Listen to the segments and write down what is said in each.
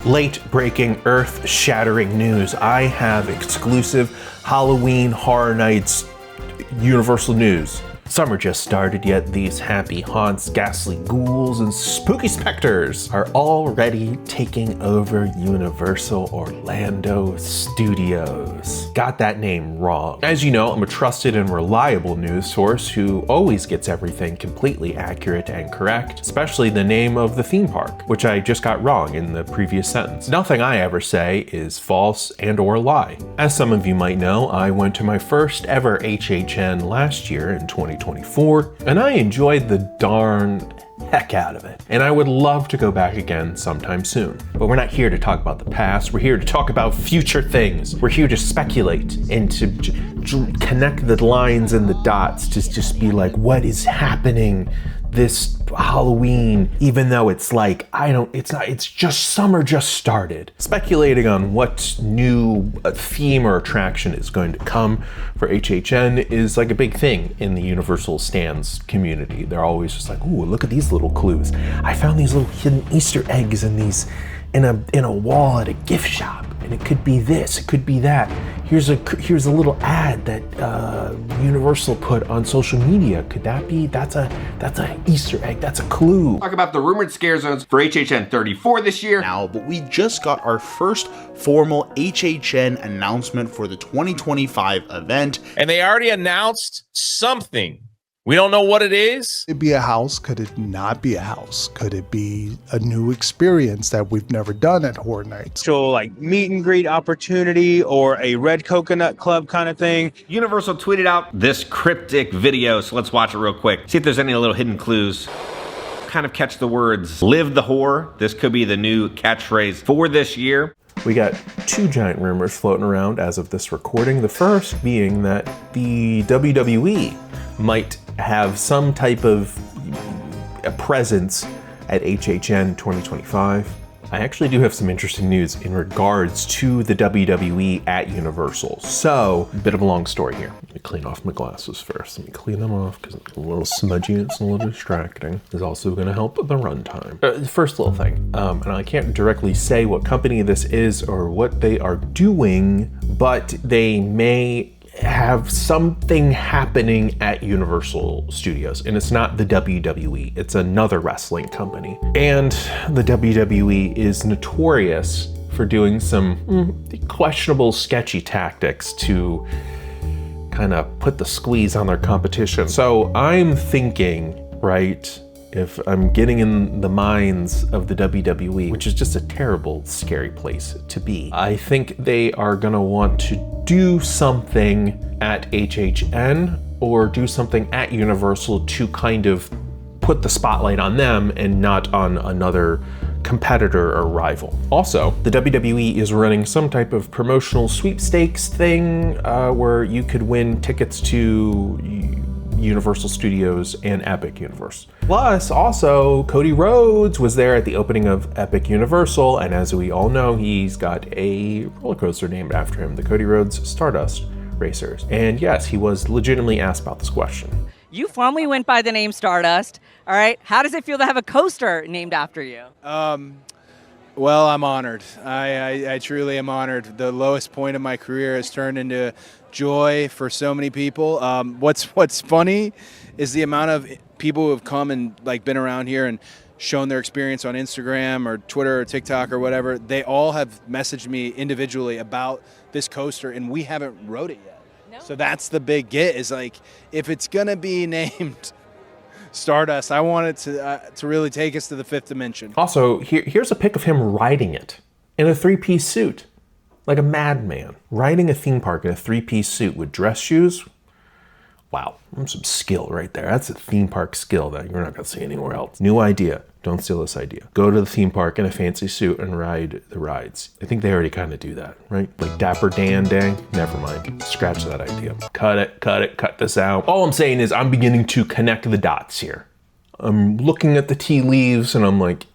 Late-breaking, earth-shattering news. I have exclusive Halloween Horror Nights Universal news. Summer just started, yet these happy haunts, ghastly ghouls, and spooky specters are already taking over Universal Orlando Studios. Got that name wrong. As you know, I'm a trusted and reliable news source who always gets everything completely accurate and correct, especially the name of the theme park, which I just got wrong in the previous sentence. Nothing I ever say is false and or lie. As some of you might know, I went to my first ever HHN last year in 2024, and I enjoyed the darn heck out of it. And I would love to go back again sometime soon. But we're not here to talk about the past, we're here to talk about future things. We're here to speculate and to connect the lines and the dots to just be like, what is happening this Halloween, even though it's like, it's just summer just started. Speculating on what new theme or attraction is going to come for HHN is like a big thing in the Universal stands community. They're always just like, ooh, look at these little clues. I found these little hidden Easter eggs in a wall at a gift shop. And it could be this, it could be that. Here's a little ad that Universal put on social media. Could that be? That's an Easter egg. That's a clue. Talk about the rumored scare zones for HHN 34 this year. Now, but we just got our first formal HHN announcement for the 2025 event. And they already announced something. We don't know what it is. Could it be a house? Could it not be a house? Could it be a new experience that we've never done at Horror Nights? So like meet and greet opportunity or a red coconut club kind of thing. Universal tweeted out this cryptic video, so let's watch it real quick. See if there's any little hidden clues. Kind of catch the words, live the horror. This could be the new catchphrase for this year. We got two giant rumors floating around as of this recording. The first being that the WWE might have some type of a presence at HHN 2025. I actually do have some interesting news in regards to the WWE at Universal. So, a bit of a long story here. Let me clean off my glasses first. Let me clean them off because it's a little smudgy and it's a little distracting. It's also going to help the runtime. First little thing, and I can't directly say what company this is or what they are doing, but they may have something happening at Universal Studios, and it's not the WWE, it's another wrestling company. And the WWE is notorious for doing some questionable, sketchy tactics to kind of put the squeeze on their competition. So I'm thinking, right, if I'm getting in the minds of the WWE, which is just a terrible, scary place to be, I think they are gonna want to do something at HHN or do something at Universal to kind of put the spotlight on them and not on another competitor or rival. Also, the WWE is running some type of promotional sweepstakes thing where you could win tickets to Universal Studios and Epic Universe. Plus, also, Cody Rhodes was there at the opening of Epic Universal, and as we all know, he's got a roller coaster named after him, the Cody Rhodes Stardust Racers. And yes, he was legitimately asked about this question. You formerly went by the name Stardust, all right? How does it feel to have a coaster named after you? Well, I'm honored. I truly am honored. The lowest point of my career has turned into joy for so many people. What's funny is the amount of people who have come and like been around here and shown their experience on Instagram or Twitter or TikTok or whatever. They all have messaged me individually about this coaster, and we haven't rode it yet. No. So that's the big get, is like, if it's gonna be named Stardust, I want it to really take us to the fifth dimension. Also, here's a pic of him riding it in a three-piece suit, like a madman, riding a theme park in a three-piece suit with dress shoes. Wow, that's some skill right there. That's a theme park skill that you're not gonna see anywhere else. New idea. Don't steal this idea. Go to the theme park in a fancy suit and ride the rides. I think they already kind of do that, right? Like Dapper Dan Day. Never mind. Scratch that idea. Cut this out. All I'm saying is I'm beginning to connect the dots here. I'm looking at the tea leaves and I'm like,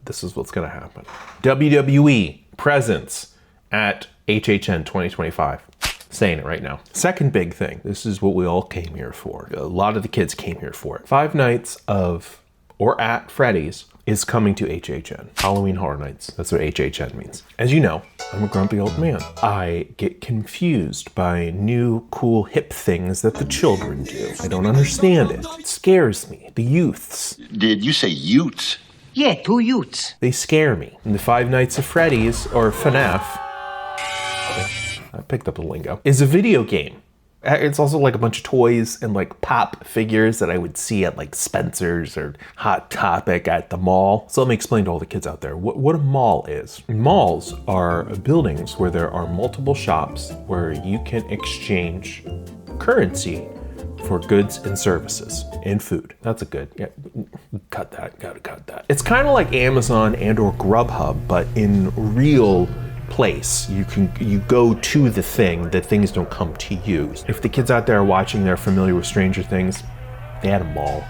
this is what's gonna happen. WWE presence at HHN 2025. Saying it right now. Second big thing. This is what we all came here for. A lot of the kids came here for it. 5 nights of or at Freddy's is coming to HHN. Halloween Horror Nights. That's what HHN means. As you know, I'm a grumpy old man. I get confused by new, cool, hip things that the children do. I don't understand it. It scares me. The youths. Did you say Utes? Yeah, 2 Utes. They scare me. And the Five Nights at Freddy's, or FNaF, I picked up the lingo, is a video game. It's also like a bunch of toys and like pop figures that I would see at like Spencer's or Hot Topic at the mall. So let me explain to all the kids out there what a mall is. Malls are buildings where there are multiple shops where you can exchange currency for goods and services and food. That's a good, yeah, cut that, gotta cut that. It's kind of like Amazon and or Grubhub, but in real place. You go to the thing, that things don't come to you. If the kids out there are watching, they're familiar with Stranger Things, they had a mall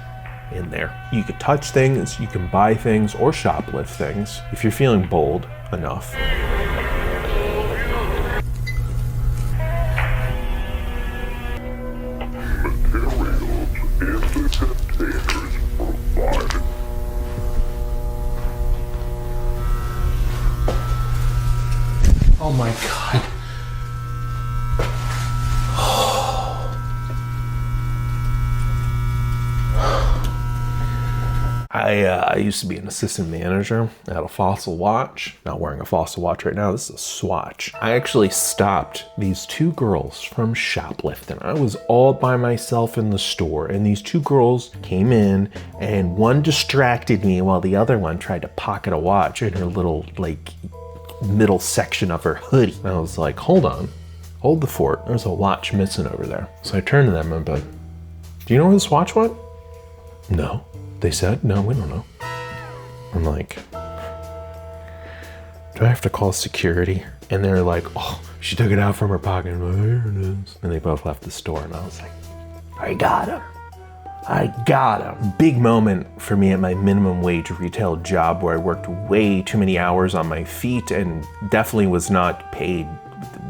in there. You could touch things, you can buy things or shoplift things if you're feeling bold enough. Oh my God. I used to be an assistant manager at a Fossil watch. Not wearing a Fossil watch right now, this is a Swatch. I actually stopped these 2 girls from shoplifting. I was all by myself in the store and these 2 girls came in and one distracted me while the other one tried to pocket a watch in her little like middle section of her hoodie. And I was like, hold on, hold the fort. There's a watch missing over there. So I turned to them and I'm like, do you know where this watch went? No. They said, no, we don't know. I'm like, do I have to call security? And they're like, oh, she took it out from her pocket. I'm like, here it is. And they both left the store and I was like, I got him. I got him. Big moment for me at my minimum wage retail job where I worked way too many hours on my feet and definitely was not paid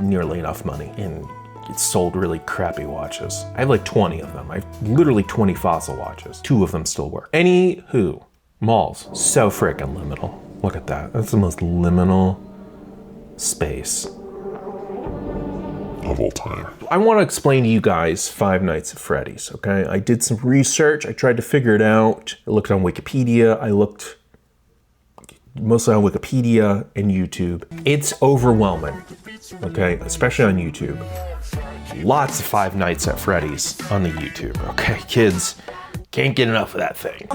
nearly enough money. And it sold really crappy watches. I have like 20 of them. I have literally 20 Fossil watches. 2 of them still work. Anywho, malls, so freaking liminal. Look at that. That's the most liminal space of all time. I want to explain to you guys Five Nights at Freddy's, okay? I did some research. I tried to figure it out. I looked on Wikipedia. I looked mostly on Wikipedia and YouTube. It's overwhelming, okay? Especially on YouTube. Lots of Five Nights at Freddy's on the YouTube, okay? Kids can't get enough of that thing.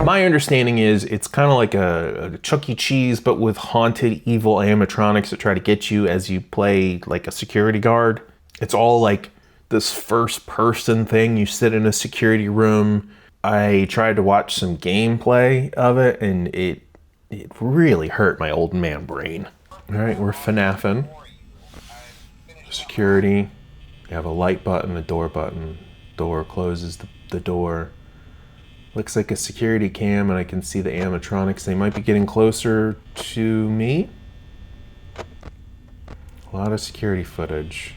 My understanding is it's kind of like a Chuck E. Cheese, but with haunted evil animatronics that try to get you as you play like a security guard. It's all like this first person thing. You sit in a security room. I tried to watch some gameplay of it and it really hurt my old man brain. All right, we're FNAFing. Security, you have a light button, a door button. Door closes the door. Looks like a security cam and I can see the animatronics. They might be getting closer to me. A lot of security footage.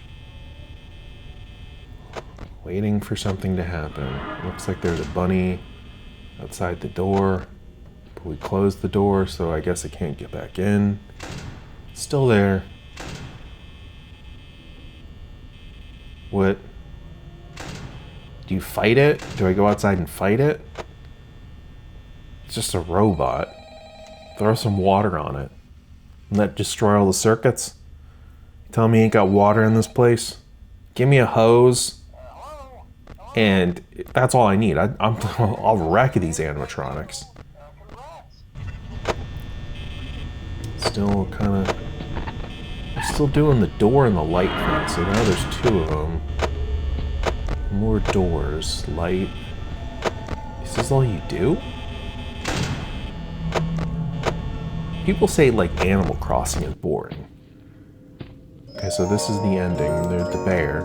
Waiting for something to happen. Looks like there's a bunny outside the door. But we closed the door, so I guess I can't get back in. Still there. What? Do you fight it? Do I go outside and fight it? It's just a robot. Throw some water on it. And that destroy all the circuits? Tell me you ain't got water in this place? Give me a hose. And that's all I need. I'll wreck these animatronics. Still kind of... I'm still doing the door and the light thing, so now there's 2 of them. More doors, light. Is this all you do? People say like Animal Crossing is boring. Okay, so this is the ending. There's the bear.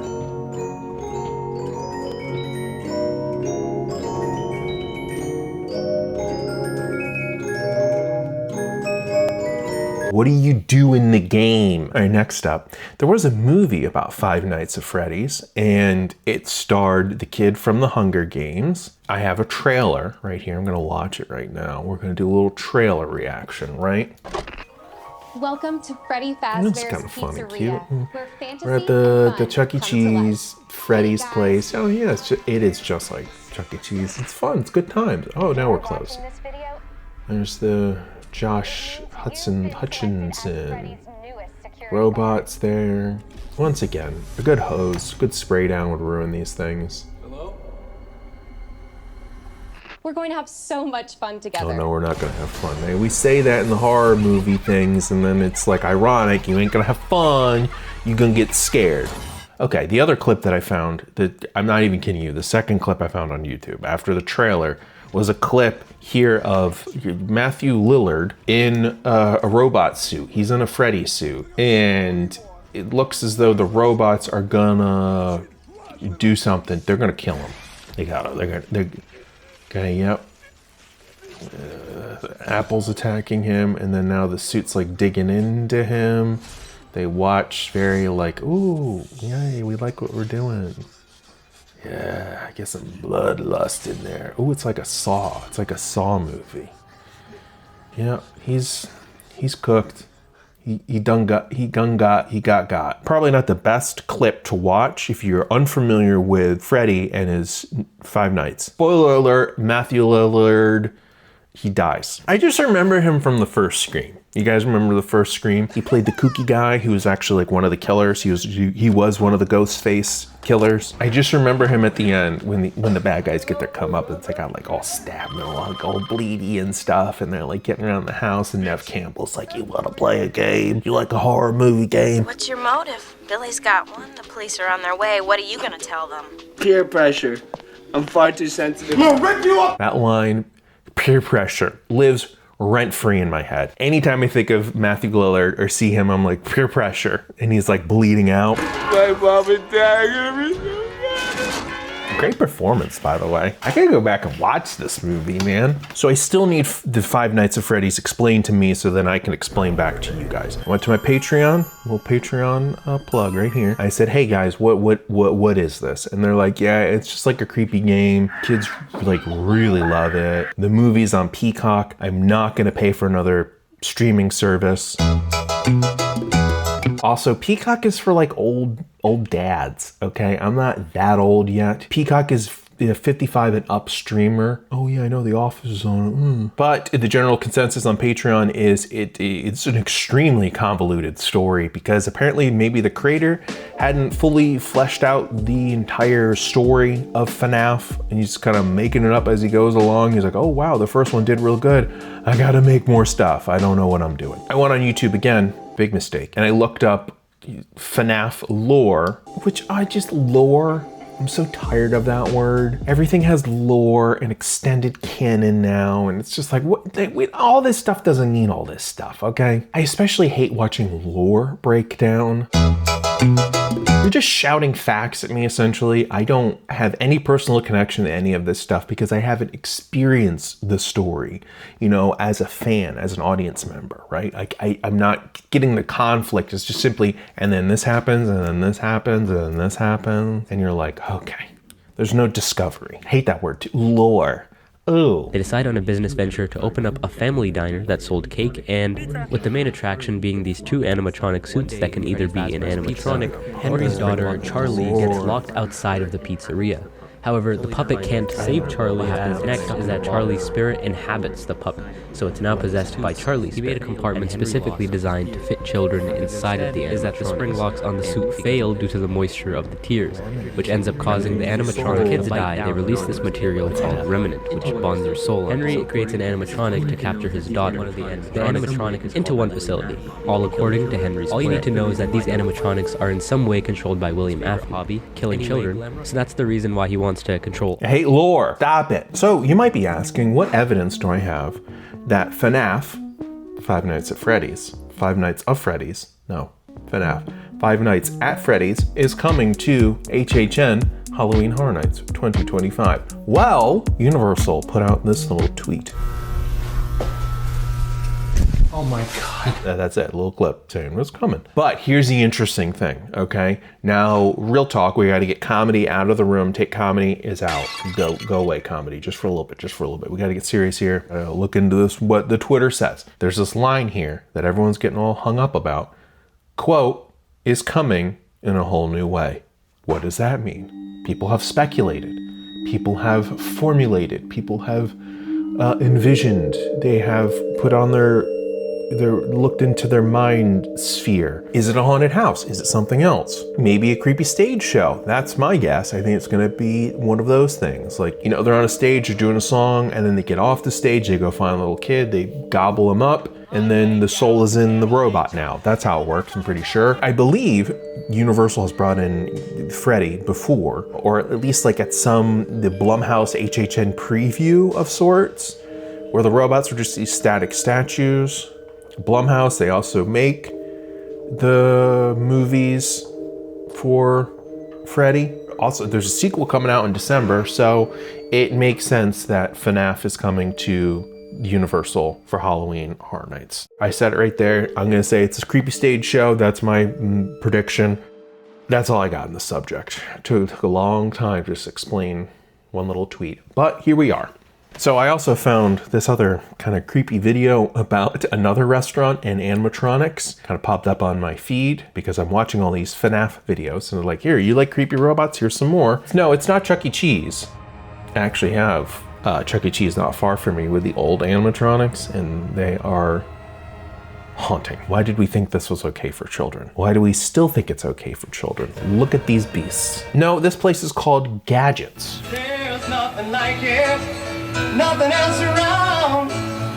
What do you do in the game? All right, next up, there was a movie about Five Nights at Freddy's, and it starred the kid from the Hunger Games. I have a trailer right here. I'm gonna watch it right now. We're gonna do a little trailer reaction, right? Welcome to Freddy Fazbear's It's kind of fun and Pizzeria, cute. where fantasy We're at the and fun Chuck E. come to life. Cheese, Freddy's Hey, guys. place. Oh yeah, it is just like Chuck E. Cheese. It's fun, it's good times. Oh, now we're close. Watching this video? There's the Josh Hutchinson. Robots there. Once again, a good hose, good spray down would ruin these things. We're going to have so much fun together. Oh no, we're not gonna have fun. Man, we say that in the horror movie things, and then it's like ironic. You ain't gonna have fun. You're gonna get scared. Okay, the other clip that I found, that I'm not even kidding you, the second clip I found on YouTube after the trailer was a clip here of Matthew Lillard in a robot suit. He's in a Freddy suit, and it looks as though the robots are gonna do something. They're gonna kill him. Okay, yep. Apple's attacking him, and then now the suit's like digging into him. They watch very like, ooh, yay, we like what we're doing. Yeah, I get some bloodlust in there. Ooh, it's like a Saw. It's like a Saw movie. Yeah, he's cooked. He got. Probably not the best clip to watch if you're unfamiliar with Freddy and his Five Nights. Spoiler alert, Matthew Lillard, he dies. I just remember him from the first Scream. You guys remember the first Scream? He played the kooky guy who was actually like one of the killers. He was one of the ghost face killers. I just remember him at the end when the bad guys get their comeuppance. They got like all stabbed and like all bleedy and stuff, and they're like getting around the house, and Nev Campbell's like, "You wanna play a game? You like a horror movie game?" What's your motive? Billy's got one. The police are on their way. What are you gonna tell them? Peer pressure. I'm far too sensitive. That line, peer pressure, lives rent-free in my head. Anytime I think of Matthew Lillard or see him, I'm like, peer pressure. And he's like bleeding out. My mom and dad are gonna be so mad. Great performance, by the way. I gotta go back and watch this movie, man. So I still need the Five Nights at Freddy's explained to me so then I can explain back to you guys. I went to my Patreon, little Patreon plug right here. I said, hey guys, what is this? And they're like, yeah, it's just like a creepy game. Kids like really love it. The movie's on Peacock. I'm not gonna pay for another streaming service. Also, Peacock is for like old dads, okay? I'm not that old yet. Peacock is a 55 and up streamer. Oh yeah, I know The Office is on it. But the general consensus on Patreon is it's an extremely convoluted story because apparently maybe the creator hadn't fully fleshed out the entire story of FNaF, and he's kind of making it up as he goes along. He's like, oh wow, the first one did real good. I gotta make more stuff. I don't know what I'm doing. I went on YouTube again, big mistake, and I looked up FNaF lore, which lore. I'm so tired of that word. Everything has lore and extended canon now, and it's just like, all this stuff doesn't mean all this stuff, okay? I especially hate watching lore breakdown. You're just shouting facts at me, essentially. I don't have any personal connection to any of this stuff because I haven't experienced the story, as a fan, as an audience member, right? I'm not getting the conflict. It's just simply, and then this happens, and then this happens, and then this happens. And you're like, okay, there's no discovery. I hate that word too. Lore. Ooh. They decide on a business venture to open up a family diner that sold cake, and with the main attraction being these two animatronic suits that can either be an animatronic. Henry's daughter, Charlie, gets locked outside of the pizzeria. However, the puppet can't save Charlie. What happens next is that Charlie's spirit inhabits the puppet, so it's now possessed by Charlie's spirit. He made a compartment specifically designed to fit children inside of the animatronic. Is that the spring locks on the suit fail due to the moisture of the tears, which ends up causing the animatronic kids to die. They release this material called remnant, which bonds their soul. Henry creates an animatronic to capture his daughter. The animatronic is into one facility, all according to Henry's plan. All you need to know is that these animatronics are in some way controlled by William F. hobby, killing children, so that's the reason why he wants to control. I hate lore. Stop it. So you might be asking, what evidence do I have that FNaF, Five Nights at Freddy's, Five Nights of Freddy's, no, FNaF, Five Nights at Freddy's is coming to HHN Halloween Horror Nights 2025? Well, Universal put out this little tweet. Oh my God. That's it, a little clip saying what's coming. But here's the interesting thing, okay? Now, real talk, we gotta get comedy out of the room. Take comedy is out. Go away, comedy, just for a little bit, We gotta get serious here. Look into this, what the Twitter says. There's this line here that everyone's getting all hung up about. Quote, is coming in a whole new way. What does that mean? People have speculated. People have formulated. People have envisioned. They have put on their looked into their mind sphere. Is it a haunted house? Is it something else? Maybe a creepy stage show. That's my guess. I think it's gonna be one of those things. Like, you know, they're on a stage, they're doing a song, and then they get off the stage, they go find a little kid, they gobble him up, and then the soul is in the robot now. That's how it works, I'm pretty sure. I believe Universal has brought in Freddy before, or at least like at the Blumhouse HHN preview of sorts, where the robots were just these static statues. Blumhouse, they also make the movies for Freddy. Also, there's a sequel coming out in December, so it makes sense that FNaF is coming to Universal for Halloween Horror Nights. I said it right there. I'm gonna say it's a creepy stage show. That's my prediction. That's all I got in the subject. It took a long time to just explain one little tweet, but here we are. So I also found this other kind of creepy video about another restaurant and animatronics. Kind of popped up on my feed because I'm watching all these FNaF videos and they're like, here, you like creepy robots? Here's some more. No, it's not Chuck E. Cheese. I actually have Chuck E. Cheese not far from me with the old animatronics, and they are haunting. Why did we think this was okay for children? Why do we still think it's okay for children? Look at these beasts. No, this place is called Gadgets. There's nothing like it. Nothing else around.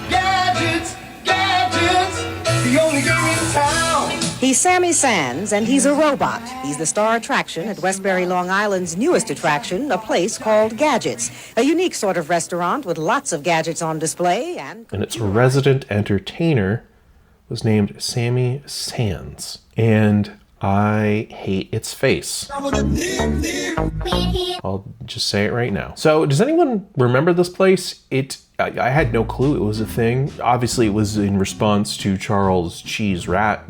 Gadgets, gadgets, the only game in town. He's Sammy Sands, and he's a robot. He's the star attraction at Westbury, Long Island's newest attraction, a place called Gadgets. A unique sort of restaurant with lots of gadgets on display and its resident entertainer was named Sammy Sands. And I hate its face. I'll just say it right now. So does anyone remember this place? I had no clue it was a thing. Obviously it was in response to Charles Cheese Rat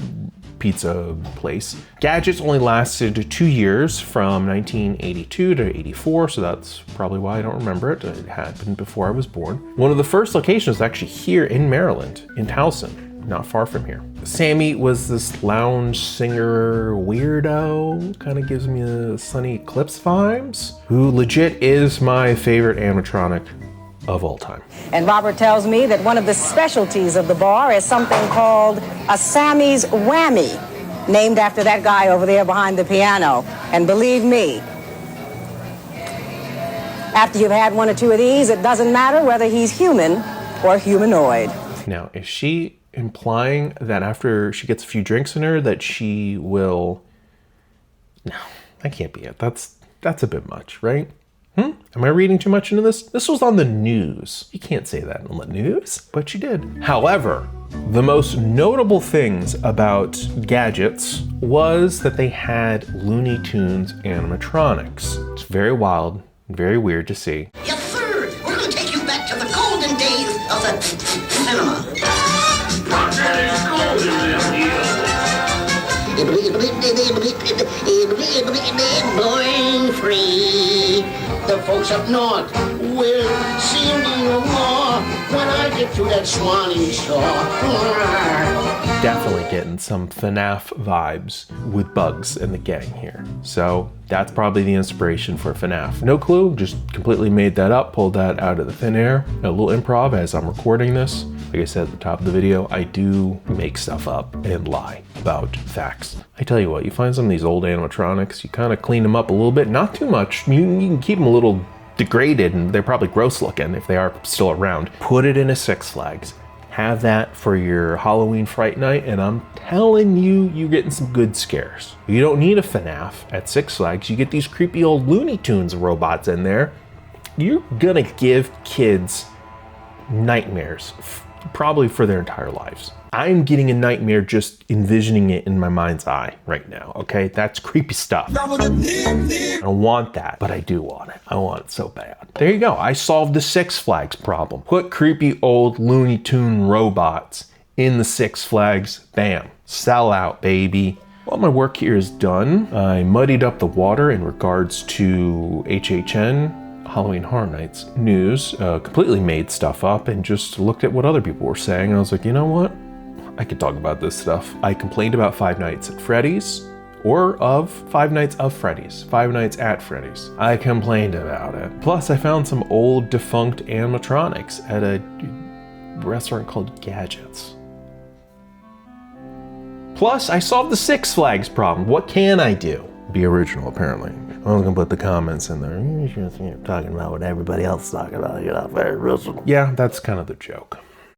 pizza place. Gadgets only lasted 2 years from 1982 to 84, so that's probably why I don't remember it. It happened before I was born. One of the first locations was actually here in Maryland, in Towson. Not far from here. Sammy was this lounge singer weirdo, kind of gives me a Sunny Eclipse vibes, who legit is my favorite animatronic of all time. And Robert tells me that one of the specialties of the bar is something called a Sammy's Whammy, named after that guy over there behind the piano. And believe me, after you've had one or two of these, it doesn't matter whether he's human or humanoid. Now, is she implying that after she gets a few drinks in her that she will... No, that can't be it. That's a bit much, right? Am I reading too much into this? This was on the news. You can't say that on the news, but you did. However, the most notable things about Gadgets was that they had Looney Tunes animatronics. It's very wild, very weird to see. Yes, sir. We're going to take you back to the golden days of the cinema. Blowing free. The folks up north will see me no more when I get to that swanning shore. Definitely getting some FNaF vibes with Bugs and the gang here. So that's probably the inspiration for FNaF. No clue, just completely made that up, pulled that out of the thin air. A little improv as I'm recording this. Like I said at the top of the video, I do make stuff up and lie about facts. I tell you what, you find some of these old animatronics, you kind of clean them up a little bit, not too much. You can keep them a little degraded and they're probably gross looking if they are still around. Put it in a Six Flags. Have that for your Halloween Fright Night, and I'm telling you, you're getting some good scares. You don't need a FNaF at Six Flags. You get these creepy old Looney Tunes robots in there. You're gonna give kids nightmares, probably for their entire lives. I'm getting a nightmare just envisioning it in my mind's eye right now, okay? That's creepy stuff. I don't want that, but I do want it. I want it so bad. There you go. I solved the Six Flags problem. Put creepy old Looney Tune robots in the Six Flags. Bam, sell out, baby. Well, my work here is done. I muddied up the water in regards to HHN, Halloween Horror Nights news, completely made stuff up and just looked at what other people were saying. And I was like, you know what? I could talk about this stuff. I complained about Five Nights at Freddy's, or of Five Nights of Freddy's, Five Nights at Freddy's. I complained about it. Plus, I found some old defunct animatronics at a restaurant called Gadgets. Plus, I solved the Six Flags problem. What can I do? Be original, apparently. I was gonna put the comments in there. You're talking about what everybody else is talking about. You're not very original. Yeah, that's kind of the joke.